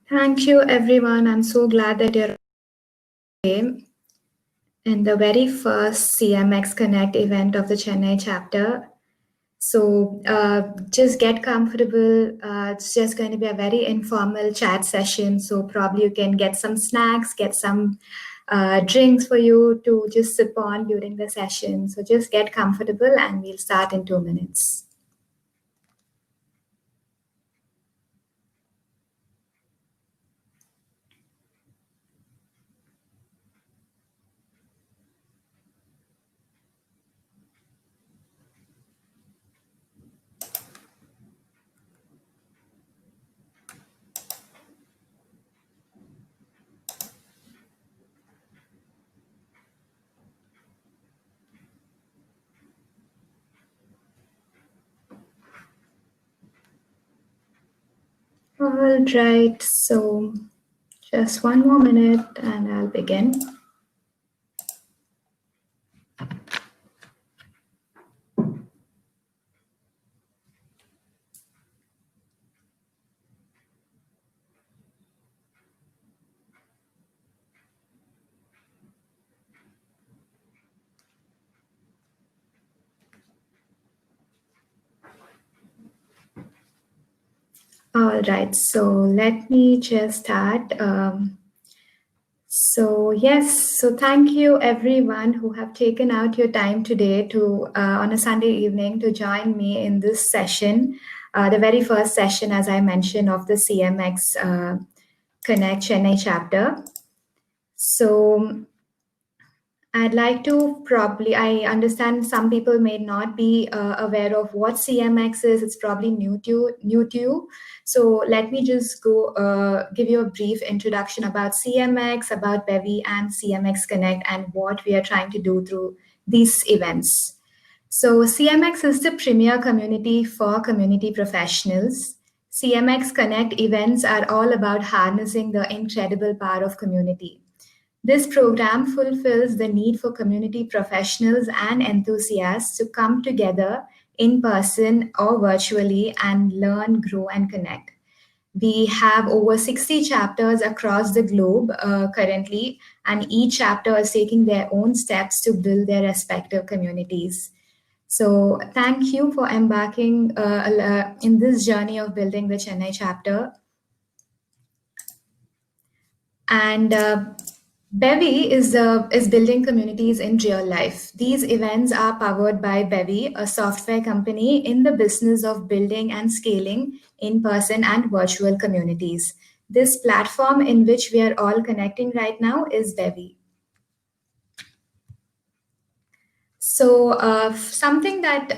Thank you, everyone. I'm so glad that you're here in the very first CMX Connect event of the Chennai chapter. So just get comfortable. It's just going to be a very informal chat session. So probably you can get some snacks, get some drinks for you to just sip on during the session. So just get comfortable and we'll start in 2 minutes. All right, so just 1 more minute and I'll begin. All right, so let me just start. So thank you everyone who have taken out your time today to on a Sunday evening to join me in this session, the very first session, as I mentioned, of the CMX Connect Chennai chapter. So I'd like to I understand some people may not be aware of what CMX is. It's probably new to you. So let me just go give you a brief introduction about CMX, about Bevy and CMX Connect and what we are trying to do through these events. So CMX is the premier community for community professionals. CMX Connect events are all about harnessing the incredible power of community. This program fulfills the need for community professionals and enthusiasts to come together in person or virtually and learn, grow, and connect. We have over 60 chapters across the globe currently, and each chapter is taking their own steps to build their respective communities. So, thank you for embarking in this journey of building the Chennai chapter. And Bevy is building communities in real life. These events are powered by Bevy, a software company in the business of building and scaling in-person and virtual communities. This platform in which we are all connecting right now is Bevy. So something that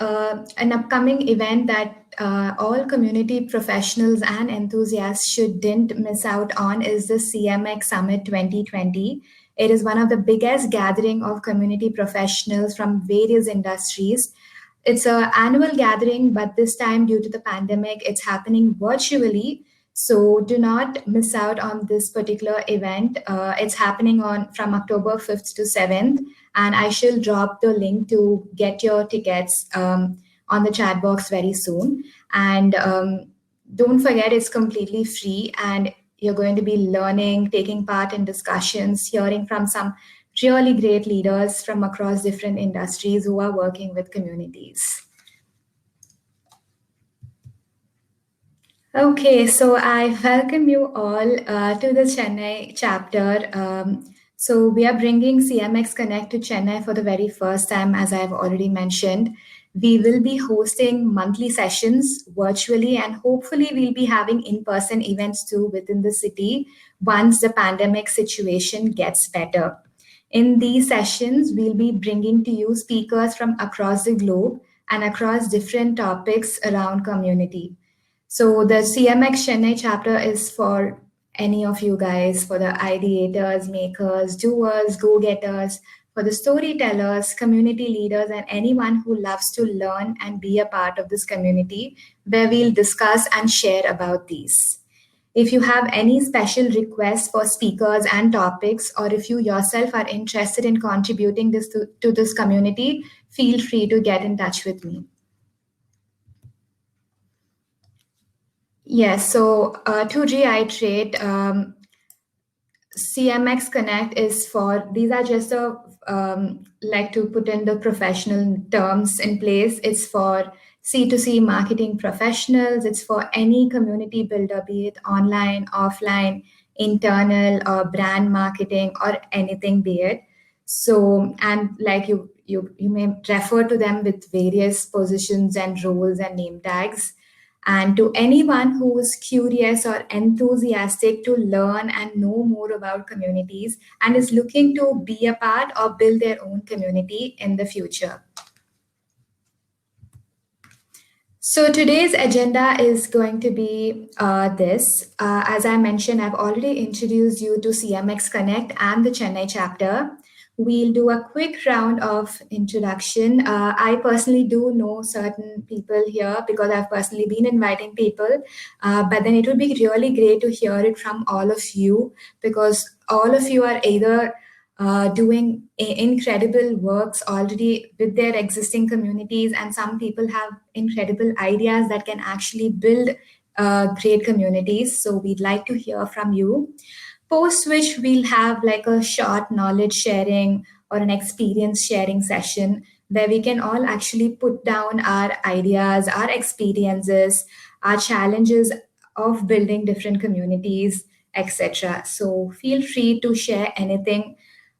an upcoming event that all community professionals and enthusiasts shouldn't miss out on is the CMX Summit 2020. It is one of the biggest gathering of community professionals from various industries. It's an annual gathering, but this time due to the pandemic, it's happening virtually. So do not miss out on this particular event. It's happening on from October 5th to 7th, and I shall drop the link to get your tickets on the chat box very soon. And don't forget, it's completely free, and you're going to be learning, taking part in discussions, hearing from some really great leaders from across different industries who are working with communities. Okay, so I welcome you all to the Chennai chapter. So we are bringing CMX Connect to Chennai for the very first time, as I've already mentioned. We will be hosting monthly sessions virtually, and hopefully we'll be having in-person events too within the city once the pandemic situation gets better. In these sessions, we'll be bringing to you speakers from across the globe and across different topics around community. So the CMX Chennai chapter is for any of you guys, for the ideators, makers, doers, go-getters, for the storytellers, community leaders, and anyone who loves to learn and be a part of this community, where we'll discuss and share about these. If you have any special requests for speakers and topics, or if you yourself are interested in contributing this to this community, feel free to get in touch with me. Yes, so to reiterate, CMX Connect is for, these are just a, like to put in the professional terms in place. It's for C2C marketing professionals. It's for any community builder, be it online, offline, internal, or brand marketing, or anything be it. So, and like you may refer to them with various positions and roles and name tags. And to anyone who is curious or enthusiastic to learn and know more about communities and is looking to be a part or build their own community in the future. So today's agenda is going to be this. As I mentioned, I've already introduced you to CMX Connect and the Chennai chapter. We'll do a quick round of introduction. I personally do know certain people here because I've personally been inviting people, but then it would be really great to hear it from all of you because all of you are either doing incredible works already with their existing communities, and some people have incredible ideas that can actually build great communities. So we'd like to hear from you. Post which we'll have like a short knowledge sharing or an experience sharing session where we can all actually put down our ideas, our experiences, our challenges of building different communities, etc. So feel free to share anything.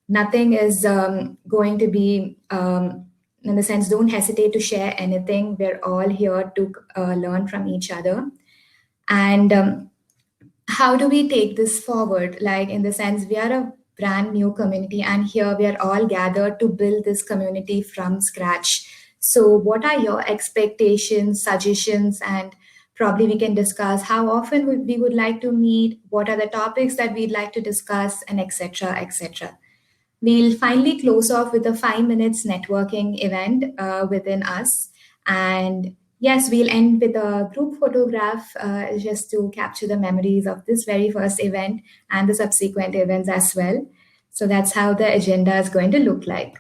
Nothing is going to be, in the sense, don't hesitate to share anything. We're all here to learn from each other. And how do we take this forward? Like, in the sense, we are a brand new community, and here we are all gathered to build this community from scratch. So, what are your expectations, suggestions, and probably we can discuss how often we would like to meet, what are the topics that we'd like to discuss, and etc. etc. We'll finally close off with a 5 minutes networking event within us. And yes, we'll end with a group photograph just to capture the memories of this very first event and the subsequent events as well. So that's how the agenda is going to look like.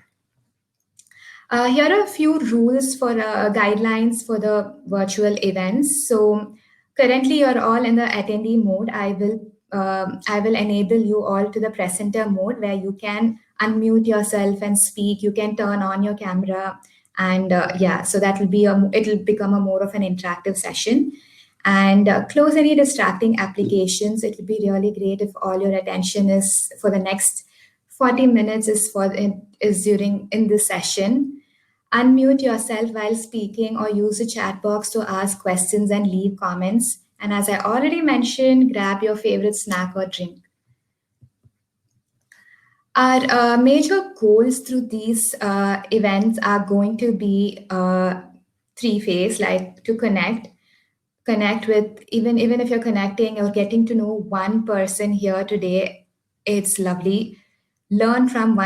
Here are a few rules for guidelines for the virtual events. So currently you're all in the attendee mode. I will enable you all to the presenter mode where you can unmute yourself and speak. You can turn on your camera, and yeah, so that will be it'll become a more of an interactive session. And close any distracting applications. It would be really great if all your attention is for the next 40 minutes is during in this session. Unmute yourself while speaking or use the chat box to ask questions and leave comments. And as I already mentioned, grab your favorite snack or drink. Our major goals through these events are going to be three-phase, like to connect with, even if you're connecting or getting to know one person here today, it's lovely. Learn from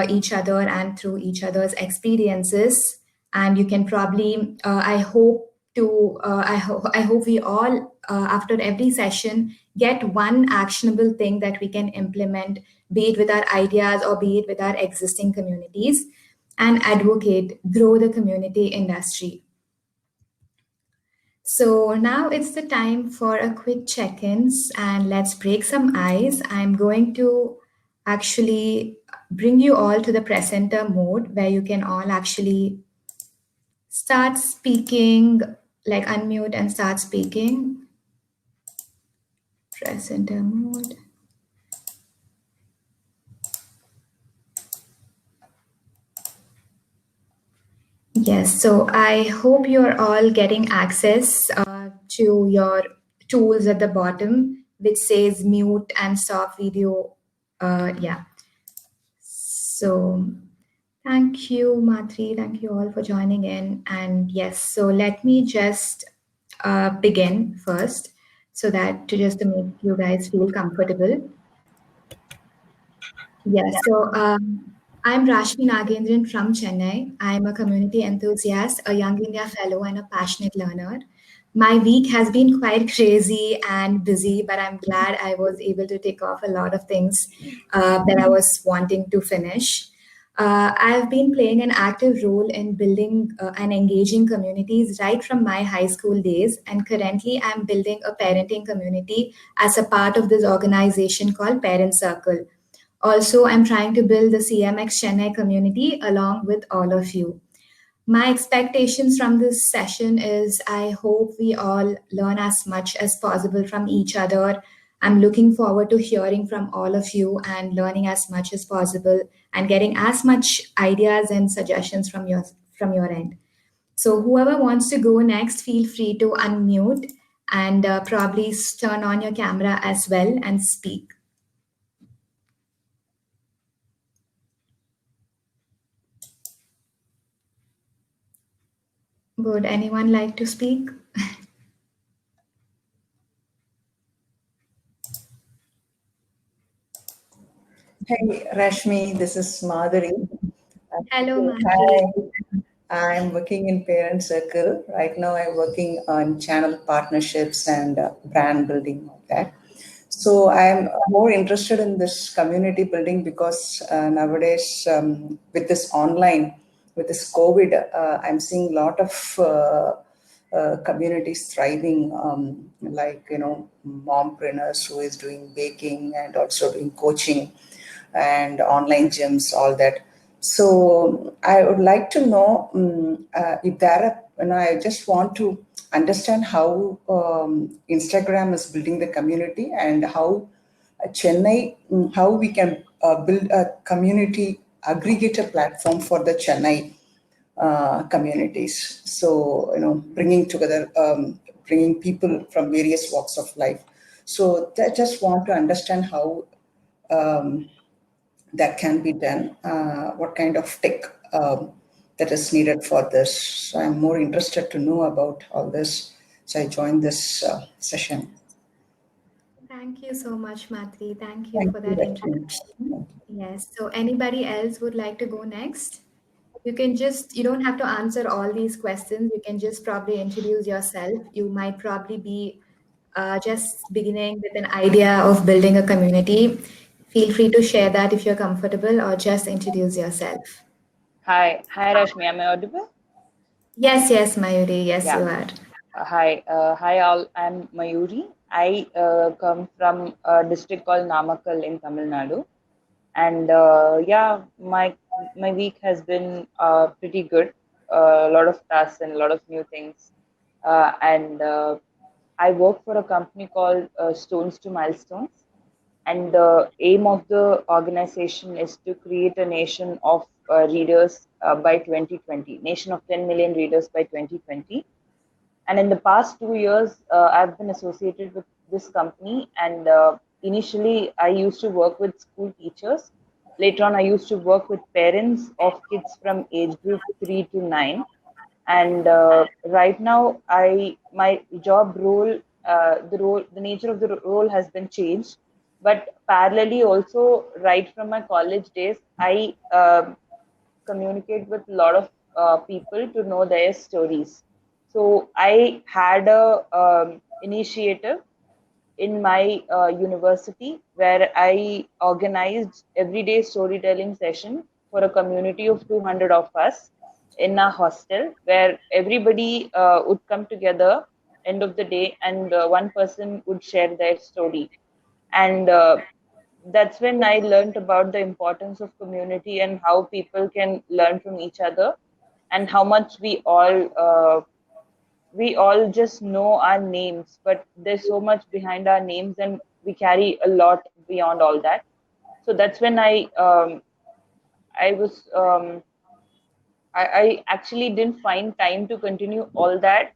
each other and through each other's experiences, and you can probably I hope we all after every session get one actionable thing that we can implement, be it with our ideas or be it with our existing communities, and advocate, grow the community industry. So now it's the time for a quick check-ins, and let's break some ice. I'm going to actually bring you all to the presenter mode where you can all actually start speaking, like unmute and start speaking. Presenter mode. Yes, so I hope you're all getting access to your tools at the bottom, which says mute and stop video. Yeah. So thank you, Matri. Thank you all for joining in. And yes, so let me just begin first so that to make you guys feel comfortable. Yes, so I'm Rashmi Nagendran from Chennai. I'm a community enthusiast, a Young India Fellow, and a passionate learner. My week has been quite crazy and busy, but I'm glad I was able to tick off a lot of things that I was wanting to finish. I've been playing an active role in building and engaging communities right from my high school days. And currently, I'm building a parenting community as a part of this organization called Parent Circle. Also, I'm trying to build the CMX Chennai community along with all of you. My expectations from this session is I hope we all learn as much as possible from each other. I'm looking forward to hearing from all of you and learning as much as possible and getting as much ideas and suggestions from your end. So whoever wants to go next, feel free to unmute and probably turn on your camera as well and speak. Would anyone like to speak? Hey, Rashmi, this is Madhuri. Hello, Madhuri. Hi, I'm working in Parent Circle. Right now, I'm working on channel partnerships and brand building, like that. So I'm more interested in this community building because nowadays, with this online, with this COVID, I'm seeing a lot of communities thriving, like mompreneurs who is doing baking and also doing coaching and online gyms, all that. So I would like to know if there are, I just want to understand how Instagram is building the community and how Chennai, how we can build a community aggregator platform for the Chennai communities. So, bringing together, bringing people from various walks of life. So I just want to understand how um, that can be done, what kind of tech that is needed for this. So I'm more interested to know about all this. So I joined this session. Thank you so much, Matri. Thank you Thank for you, that Rashmi. introduction. Yes. So anybody else would like to go next? You don't have to answer all these questions. You can just probably introduce yourself. You might probably be just beginning with an idea of building a community. Feel free to share that if you're comfortable or just introduce yourself. Hi, Rashmi. Am I audible? Yes, Mayuri. Yes, Yeah. you are. Hi all. I'm Mayuri. I come from a district called Namakkal in Tamil Nadu, and yeah, my week has been pretty good. A lot of tasks and a lot of new things, and I work for a company called Stones to Milestones, and the aim of the organization is to create a nation of readers by 2020, nation of 10 million readers by 2020. And in the past 2 years, I've been associated with this company. And initially, I used to work with school teachers. Later on, I used to work with parents of kids from age group 3 to 9. And right now, my job role, the nature of the role has been changed. But parallelly, also, right from my college days, I communicate with a lot of people to know their stories. So I had a initiative in my university where I organized everyday storytelling session for a community of 200 of us in a hostel where everybody would come together end of the day, and one person would share their story. And that's when I learned about the importance of community and how people can learn from each other, and how much we all just know our names, but there's so much behind our names, and we carry a lot beyond all that. So that's when I was I actually didn't find time to continue all that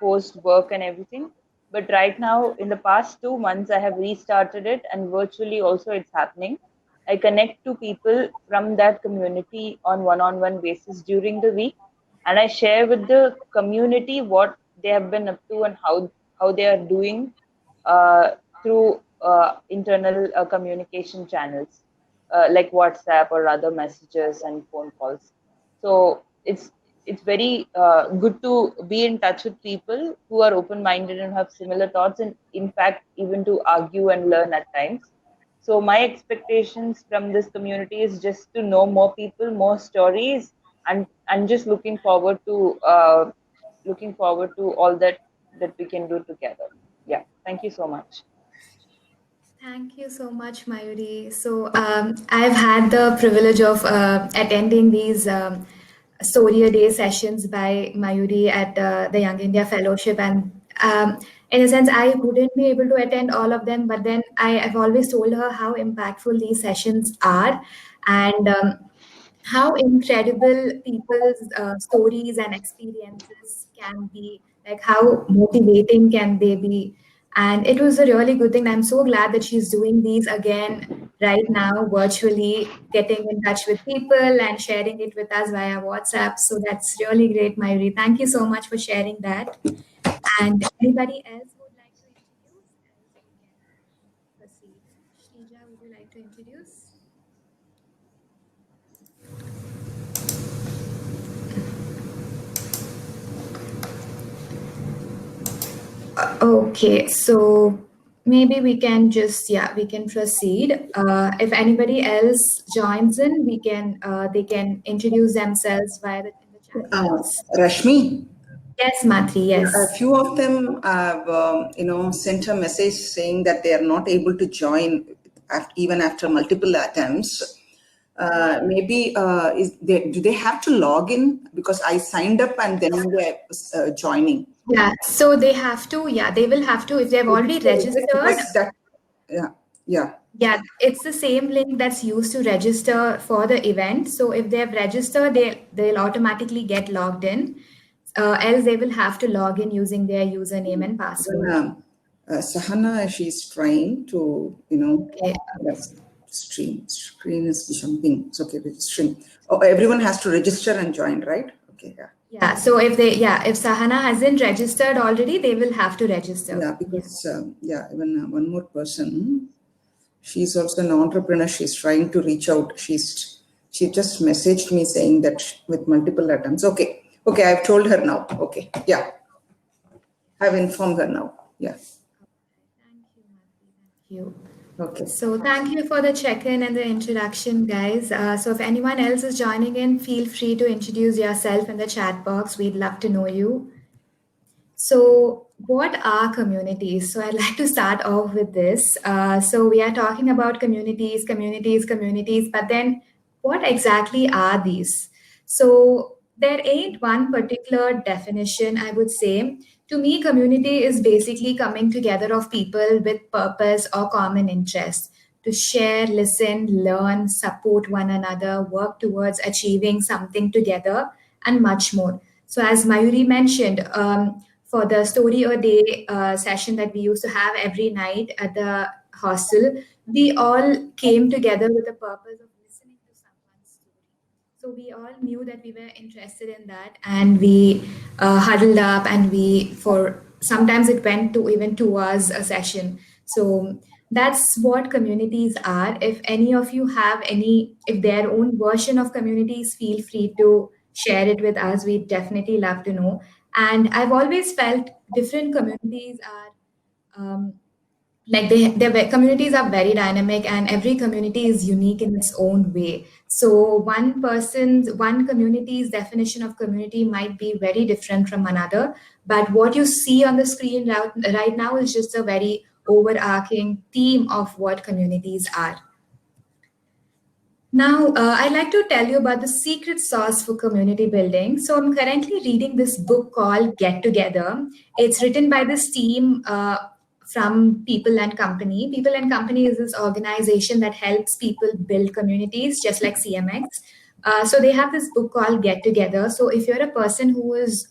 post work and everything. But right now, in the past 2 months, I have restarted it, and virtually also it's happening. I connect to people from that community on one basis during the week, and I share with the community what they have been up to and how they are doing through internal communication channels like WhatsApp or other messages and phone calls. So it's very good to be in touch with people who are open minded and have similar thoughts, and in fact even to argue and learn at times. So my expectations from this community is just to know more people, more stories, and just looking forward to all that we can do together. Yeah, thank you so much. Thank you so much, Mayuri. So, I've had the privilege of attending these Story a Day sessions by Mayuri at the Young India Fellowship, and in a sense, I wouldn't be able to attend all of them. But then I've always told her how impactful these sessions are, and how incredible people's stories and experiences can be, like how motivating can they be. And it was a really good thing. I'm so glad that she's doing these again right now, virtually, getting in touch with people and sharing it with us via WhatsApp. So that's really great, Mayuri. Thank you so much for sharing that. And anybody else who would like to introduce, else we can proceed. Shrija, would you like to introduce? Okay, so maybe we can just, yeah, we can proceed. If anybody else joins in, they can introduce themselves via in the chat box. Rashmi, Yes, Matri, a yes. few of them have, sent a message saying that they are not able to join even after multiple attempts. Maybe do they have to log in? Because I signed up and then they're joining. Yeah, so they have to, yeah, they will have to, if they've already So is it registered, like that? Yeah, yeah. yeah, it's the same link that's used to register for the event. So if they've registered, they'll automatically get logged in. Else they will have to log in using their username and Even password. Sahana, she's trying to, Okay. screen is jumping. It's okay, stream. Oh, everyone has to register and join, right? Okay, yeah. Yeah, so if Sahana hasn't registered already, they will have to register. Yeah, because, even one more person, she's also an entrepreneur. She's trying to reach out. She just messaged me saying that with multiple attempts. Okay, I've told her now. Okay, yeah, I've informed her now. Yeah. Thank you, Madhuri. Thank you. Okay. So thank you for the check-in and the introduction, guys. So if anyone else is joining in, feel free to introduce yourself in the chat box. We'd love to know you. So, what are communities? So, I'd like to start off with this. So, we are talking about communities, but then what exactly are these? So, there ain't one particular definition, I would say. To me, community is basically coming together of people with purpose or common interest to share, listen, learn, support one another, work towards achieving something together, and much more. So, as Mayuri mentioned, for the story a day session that we used to have every night at the hostel, we all came together with the purpose of listening to someone's story. So we all knew that we were interested in that, and we huddled up, and we for sometimes it went to even 2 hours a session. So that's what communities are. If any of you have if their own version of communities, feel free to share it with us. We'd definitely love to know. And I've always felt different communities are like their communities are very dynamic, and every community is unique in its own way. So one community's definition of community might be very different from another, but what you see on the screen right now is just a very overarching theme of what communities are. Now, I'd like to tell you about the secret sauce for community building. So, I'm currently reading this book called Get Together. It's written by this team from People and Company. People and Company is this organization that helps people build communities, just like CMX. So, they have this book called Get Together. So, if you're a person who is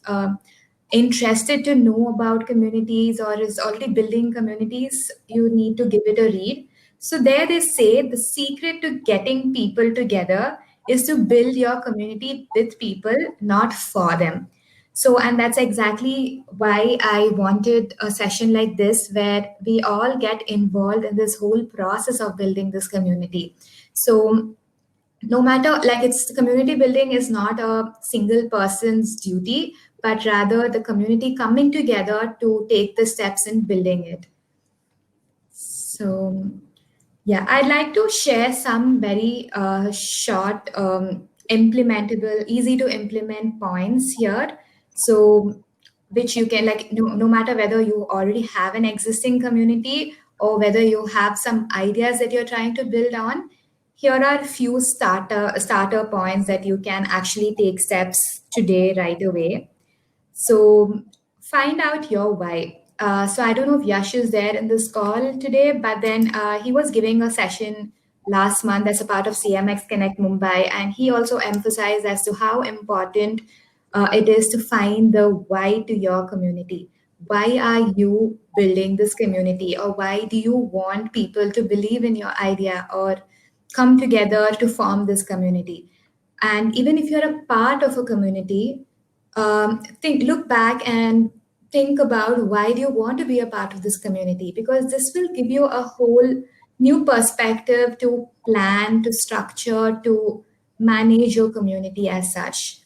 interested to know about communities or is already building communities, you need to give it a read. So, there they say the secret to getting people together is to build your community with people, not for them. So, and that's exactly why I wanted a session like this where we all get involved in this whole process of building this community. So, no matter, like, it's community building is not a single person's duty, but rather the community coming together to take the steps in building it. So, Yeah, I'd like to share some very short, implementable, easy to implement points here. So, which you can, like, no matter whether you already have an existing community or whether you have some ideas that you're trying to build on, here are few starter points that you can actually take steps today right away. So find out your why. So I don't know if Yash is there in this call today, but then he was giving a session last month as a part of CMX Connect Mumbai, and he also emphasized as to how important it is to find the why to your community. Why are you building this community, or why do you want people to believe in your idea or come together to form this community? And even if you're a part of a community, look back and think about why do you want to be a part of this community, because this will give you a whole new perspective to plan, to structure, to manage your community as such.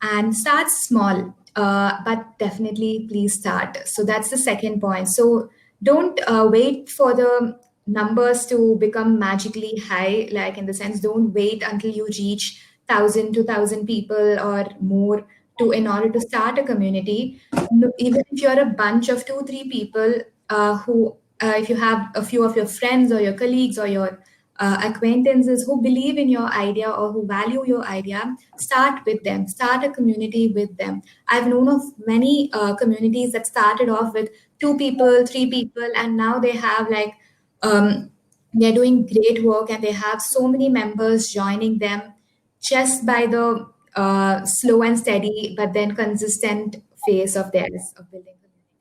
And start small, but definitely please start. So that's the second point. So don't wait for the numbers to become magically high, like in the sense, don't wait until you reach 1,000, 2,000 people or more to in order to start a community. No, even if you're a bunch of two, three people who, if you have a few of your friends or your colleagues or your acquaintances who believe in your idea or who value your idea, start with them, start a community with them. I've known of many communities that started off with two people, three people, and now they have like, um, they're doing great work and they have so many members joining them just by the slow and steady but then consistent phase of theirs of building community.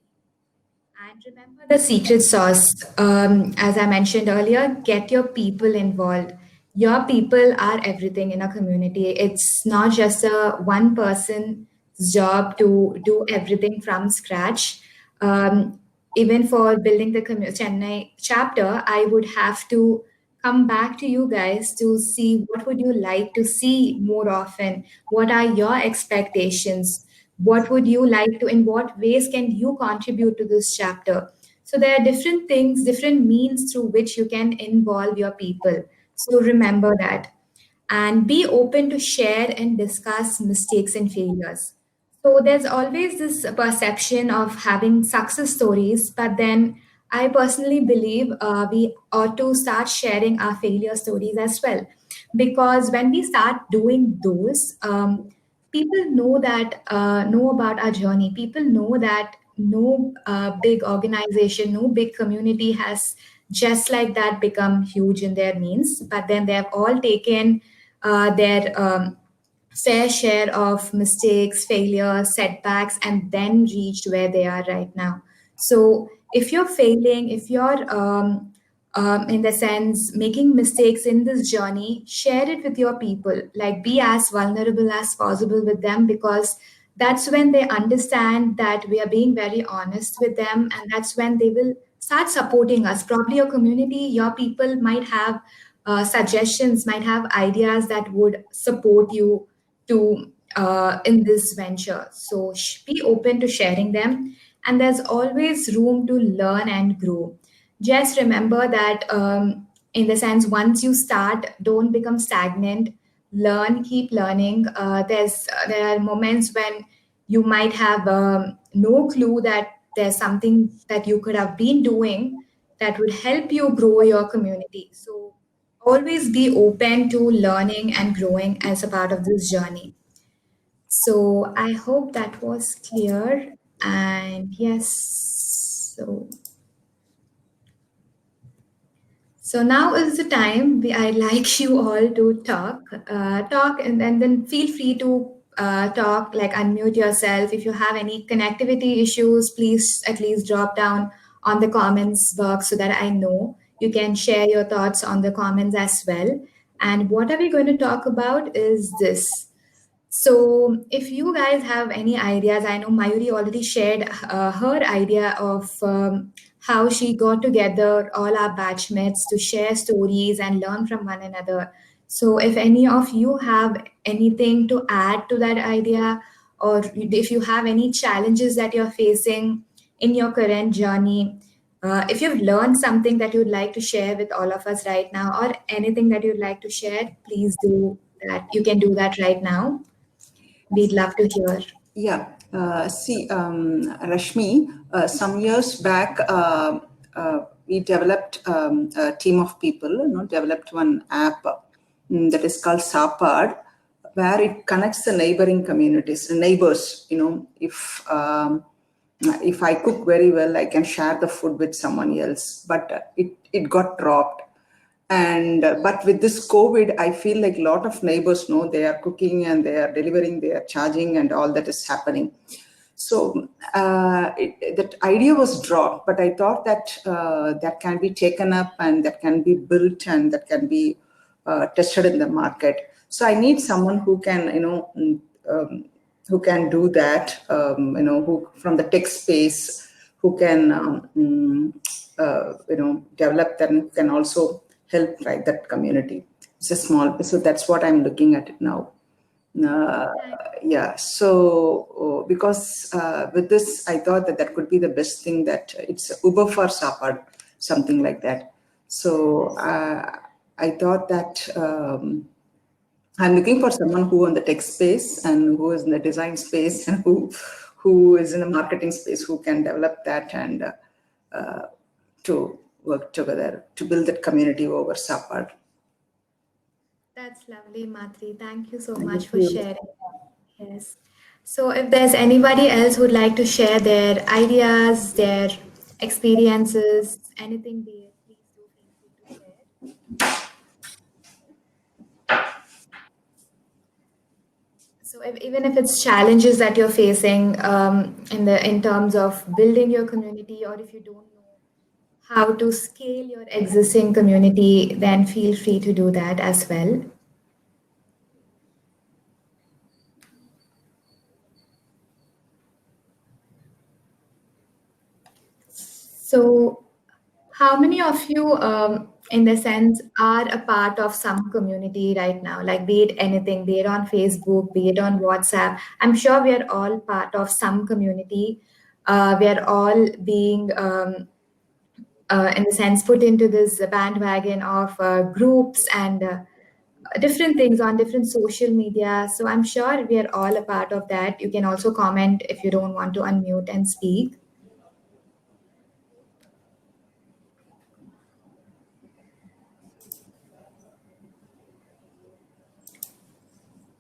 And remember the secret sauce. As I mentioned earlier, get your people involved. Your people are everything in a community. It's not just a one person's job to do everything from scratch. Um, Even for building the Chennai chapter, I would have to come back to you guys to see what would you like to see more often. What are your expectations? What would you like to, in what ways can you contribute to this chapter? So there are different things, different means through which you can involve your people. So remember that, and be open to share and discuss mistakes and failures. So there's always this perception of having success stories, but then I personally believe we ought to start sharing our failure stories as well, because when we start doing those, people know about our journey. People know that no big organization, no big community has just like that become huge in their means, but then they have all taken their fair share of mistakes, failures, setbacks, and then reached where they are right now. So if you're failing, if you're in the sense making mistakes in this journey, share it with your people. Like, be as vulnerable as possible with them, because that's when they understand that we are being very honest with them, and that's when they will start supporting us. Probably your community, your people might have suggestions, might have ideas that would support you to in this venture. So be open to sharing them, and there's always room to learn and grow. Just remember that, in the sense, once you start, don't become stagnant. Learn, keep learning. There are moments when you might have no clue that there's something that you could have been doing that would help you grow your community. So always be open to learning and growing as a part of this journey. So I hope that was clear. And yes, so now is the time I'd like you all to talk, and then feel free to talk, like unmute yourself. If you have any connectivity issues, please at least drop down on the comments box so that I know. You can share your thoughts on the comments as well. And what are we going to talk about is this. So, if you guys have any ideas, I know Mayuri already shared her idea of how she got together all our batchmates to share stories and learn from one another. So, if any of you have anything to add to that idea, or if you have any challenges that you're facing in your current journey, If you've learned something that you'd like to share with all of us right now, or anything that you'd like to share, please do that. You can do that right now. We'd love to hear. Yeah, see, Rashmi, some years back, we developed a team of people, developed one app that is called Sapad, where it connects the neighboring communities, neighbors. If I cook very well, I can share the food with someone else. But it got dropped. And but with this COVID, I feel like a lot of neighbors know they are cooking and they are delivering, they are charging, and all that is happening. So that idea was dropped, but I thought that that can be taken up and that can be built and that can be tested in the market. So I need someone who can, who can do that, who from the tech space, who can, develop that and can also help drive that community. It's a small, so that's what I'm looking at it now. Yeah, so because with this, I thought that that could be the best thing, that it's Uber for Sapad, something like that. So I thought that I'm looking for someone who in the tech space and who is in the design space and who is in the marketing space, who can develop that and to work together to build that community over Sapad. That's lovely, Matri. Thank you so Thank much for you. sharing. Yes. So, if there's anybody else who'd like to share their ideas, their experiences, anything be it, please do feel free to share. So, even if it's challenges that you're facing in terms of building your community, or if you don't know how to scale your existing community, then feel free to do that as well. So, how many of you, in the sense, are a part of some community right now? Like, be it anything, be it on Facebook, be it on WhatsApp. I'm sure we are all part of some community. We are all being, in the sense, put into this bandwagon of groups and different things on different social media. So I'm sure we are all a part of that. You can also comment if you don't want to unmute and speak.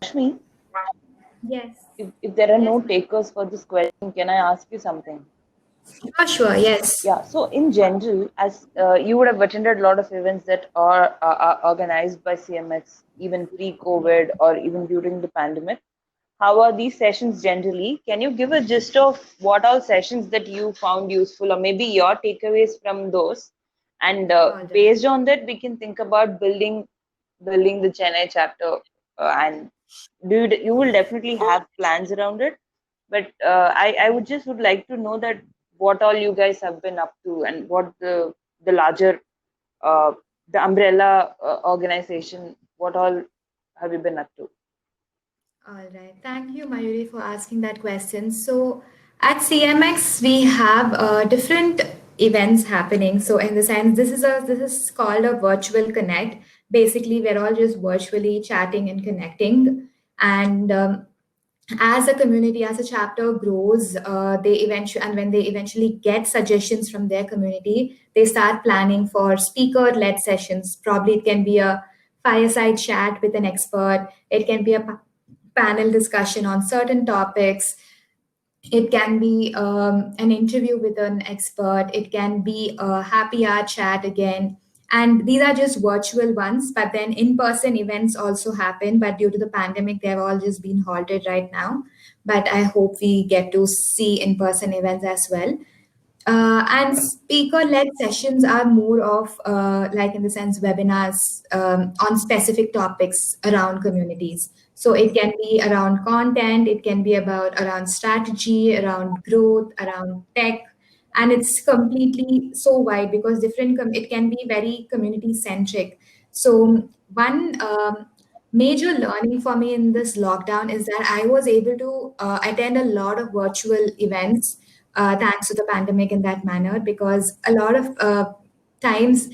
Rashmi, Yes. if there are Yes, no ma'am. takers for this question, can I ask you something? Sure, yes. Yeah, so in general, as you would have attended a lot of events that are organized by CMX, even pre-COVID or even during the pandemic. How are these sessions generally? Can you give a gist of what all sessions that you found useful, or maybe your takeaways from those? And All right. based on that, we can think about building the Chennai chapter. And you will definitely have plans around it. But I would like to know that what all you guys have been up to, and what the larger uh, the umbrella organization, what all have you been up to? All right. Thank you, Mayuri, for asking that question. So at CMX, we have different events happening. So in the sense, this is called a virtual connect. Basically, we're all just virtually chatting and connecting. And as a community, as a chapter grows, they eventually, and when they eventually get suggestions from their community, they start planning for speaker-led sessions. Probably it can be a fireside chat with an expert. It can be a panel discussion on certain topics. It can be an interview with an expert. It can be a happy hour chat again. And these are just virtual ones, but then in person events also happen. But due to the pandemic, they've all just been halted right now. But I hope we get to see in person events as well. And speaker-led sessions are more of like in the sense webinars on specific topics around communities. So it can be around content, it can be about around strategy, around growth, around tech, and it's completely so wide because it can be very community centric. So one major learning for me in this lockdown is that I was able to attend a lot of virtual events thanks to the pandemic in that manner, because a lot of times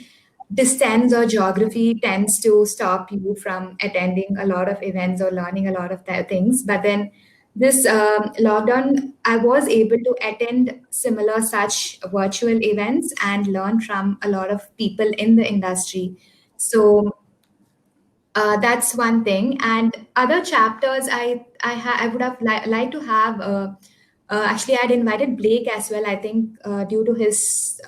distance or geography tends to stop you from attending a lot of events or learning a lot of things. But then this lockdown, I was able to attend similar such virtual events and learn from a lot of people in the industry. So that's one thing. And other chapters, I would have liked to have. Actually, I'd invited Blake as well. I think due to his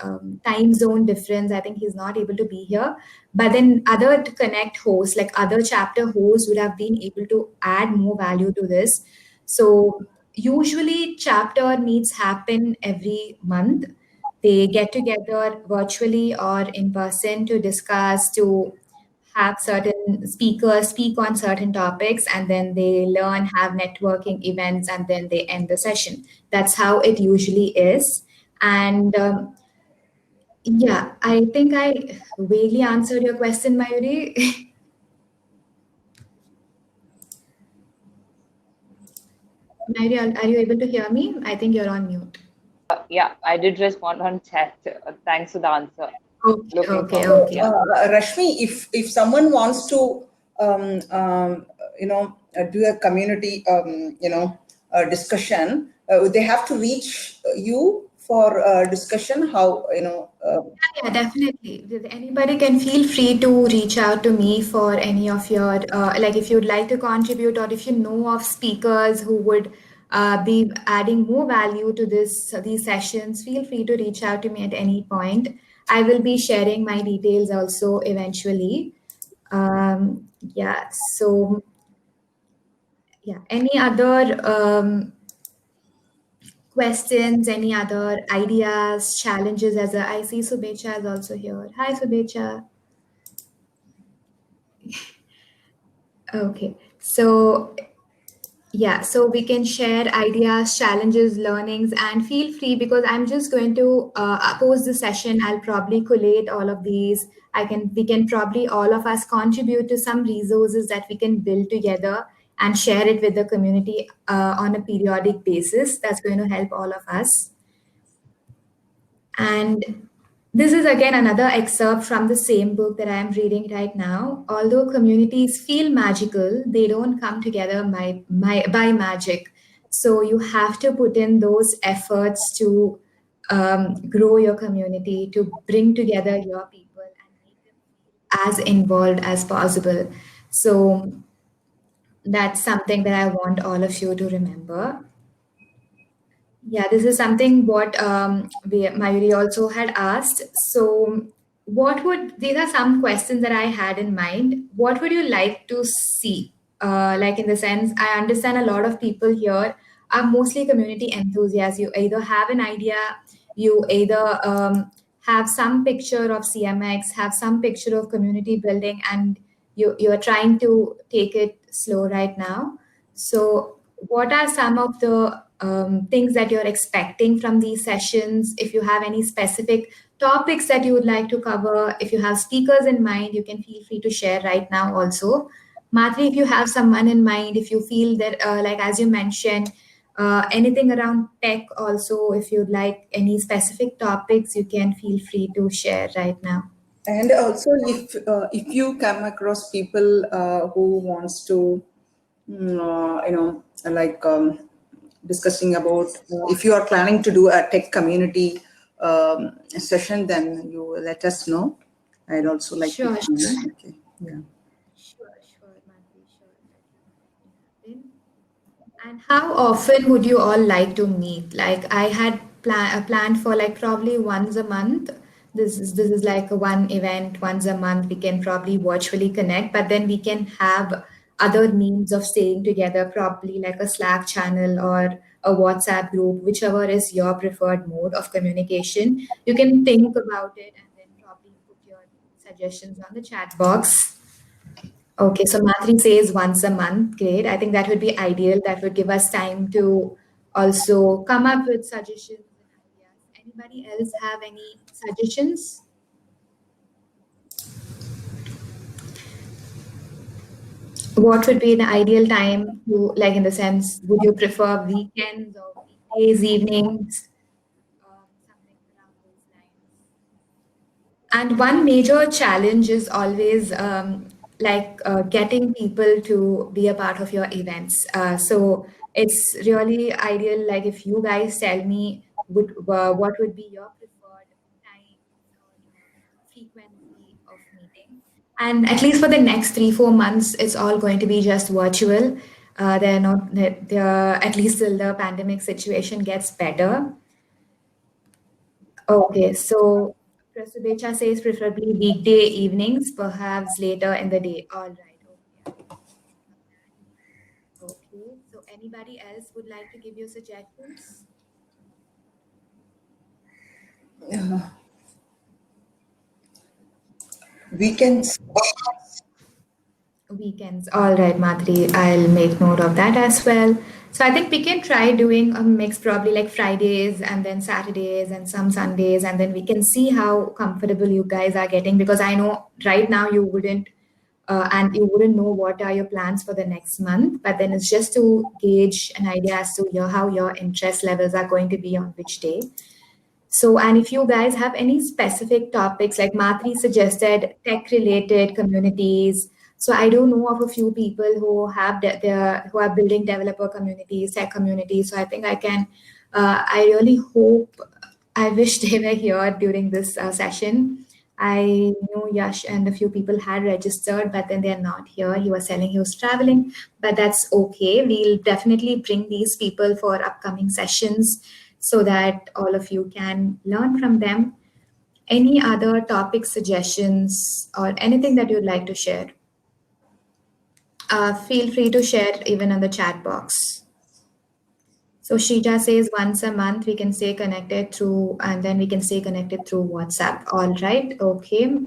time zone difference, I think he's not able to be here. But then other connect hosts, like other chapter hosts, would have been able to add more value to this. So usually, chapter meets happen every month. They get together virtually or in person to discuss, to have certain speakers speak on certain topics, and then they learn, have networking events, and then they end the session. That's how it usually is. And yeah, I think I vaguely answered your question, Mayuri. Mayuri, are you able to hear me? I think you're on mute. Yeah, I did respond on chat. Thanks for the answer. Okay, Looking okay, forward. okay. Yeah. Rashmi, if someone wants to, do a community, discussion, they have to reach you for discussion. How Yeah, definitely. Anybody can feel free to reach out to me for any of your, like if you'd like to contribute, or if you know of speakers who would be adding more value to these sessions, feel free to reach out to me at any point. I will be sharing my details also eventually. Yeah, so yeah, any other questions, any other ideas, challenges? I see Subecha is also here. Hi, Subecha. Okay, so yeah, so we can share ideas, challenges, learnings, and feel free, because I'm just going to post the session. I'll probably collate all of these. We can probably all of us contribute to some resources that we can build together and share it with the community on a periodic basis. That's going to help all of us. And this is again another excerpt from the same book that I am reading right now. Although communities feel magical, they don't come together by magic. So you have to put in those efforts to grow your community, to bring together your people and make them feel as involved as possible. So that's something that I want all of you to remember. Yeah, this is something what Mayuri also had asked. So, these are some questions that I had in mind. What would you like to see? Like, in the sense, I understand a lot of people here are mostly community enthusiasts. You either have an idea, you either have some picture of CMX, have some picture of community building, and you are trying to take it slow right now. So, what are some of the things that you're expecting from these sessions? If you have any specific topics that you would like to cover, if you have speakers in mind, you can feel free to share right now also. Madhuri, if you have someone in mind, if you feel that, like as you mentioned, anything around tech also, if you'd like any specific topics, you can feel free to share right now. and also if you come across people who wants to, like discussing about, if you are planning to do a tech community session, then you let us know. I'd also like to Sure, sure. come. Okay, yeah. Sure, Madhuri, sure. That will definitely happen. And how often would you all like to meet? Like I had planned for like probably once a month. This is like a one event once a month. We can probably virtually connect, but then we can have other means of staying together, probably like a Slack channel or a WhatsApp group, whichever is your preferred mode of communication. You can think about it and then probably put your suggestions on the chat box. Okay, so Mathri says once a month. Great. I think that would be ideal. That would give us time to also come up with suggestions and ideas. Anybody else have any suggestions? What would be an ideal time to, like, in the sense, would you prefer weekends or weekdays, evenings? And one major challenge is always getting people to be a part of your events. So it's really ideal, like if you guys tell me what would be your preferred times or frequency of meeting. And at least for the next 3-4 months, it's all going to be just virtual. They're not, they're, at least till the pandemic situation gets better. Okay, so Prasubecha says preferably weekday evenings, perhaps later in the day. All right, okay, I'll make note of that. Okay, so anybody else would like to give you suggestions? Weekends. Weekends. All right, Madhuri, I'll make note of that as well. So I think we can try doing a mix, probably like Fridays and then Saturdays and some Sundays, and then we can see how comfortable you guys are getting, because I know right now you wouldn't and you wouldn't know what are your plans for the next month, but then it's just to gauge an idea as to how your interest levels are going to be on which day. So, and if you guys have any specific topics, like Matri suggested, tech related communities. So I do know of a few people who have who are building developer communities, tech communities. So I think I can. I really hope. I wish they were here during this session. I know Yash and a few people had registered, but then they're not here. He was telling he was traveling, but that's okay. We'll definitely bring these people for upcoming sessions so that all of you can learn from them. Any other topic suggestions or anything that you'd like to share? Feel free to share even in the chat box. So Shija says once a month we can stay connected through, and then we can stay connected through WhatsApp. All right. Okay.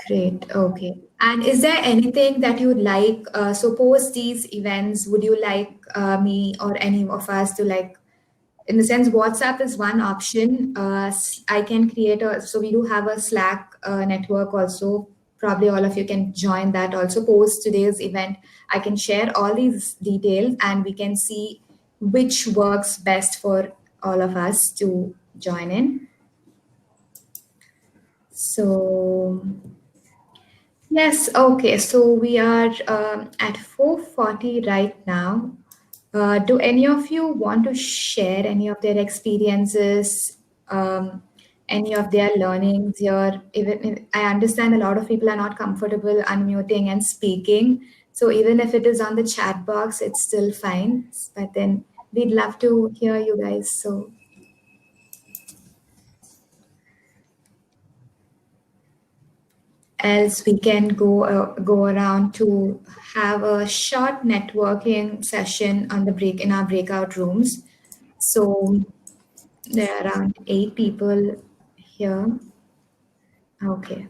Great. Okay. And is there anything that you'd like, so post these events, would you like me or any of us to like, in the sense WhatsApp is one option. I can create so we do have a Slack network also. Probably all of you can join that also. Post today's event, I can share all these details and we can see which works best for all of us to join in. So yes, okay. So we are at 4:40 right now. Do any of you want to share any of their experiences, any of their learnings here? Even I understand a lot of people are not comfortable unmuting and speaking. So even if it is on the chat box, it's still fine. But then we'd love to hear you guys. So else we can go around to have a short networking session on the break in our breakout rooms. So there are around 8 people here. Okay.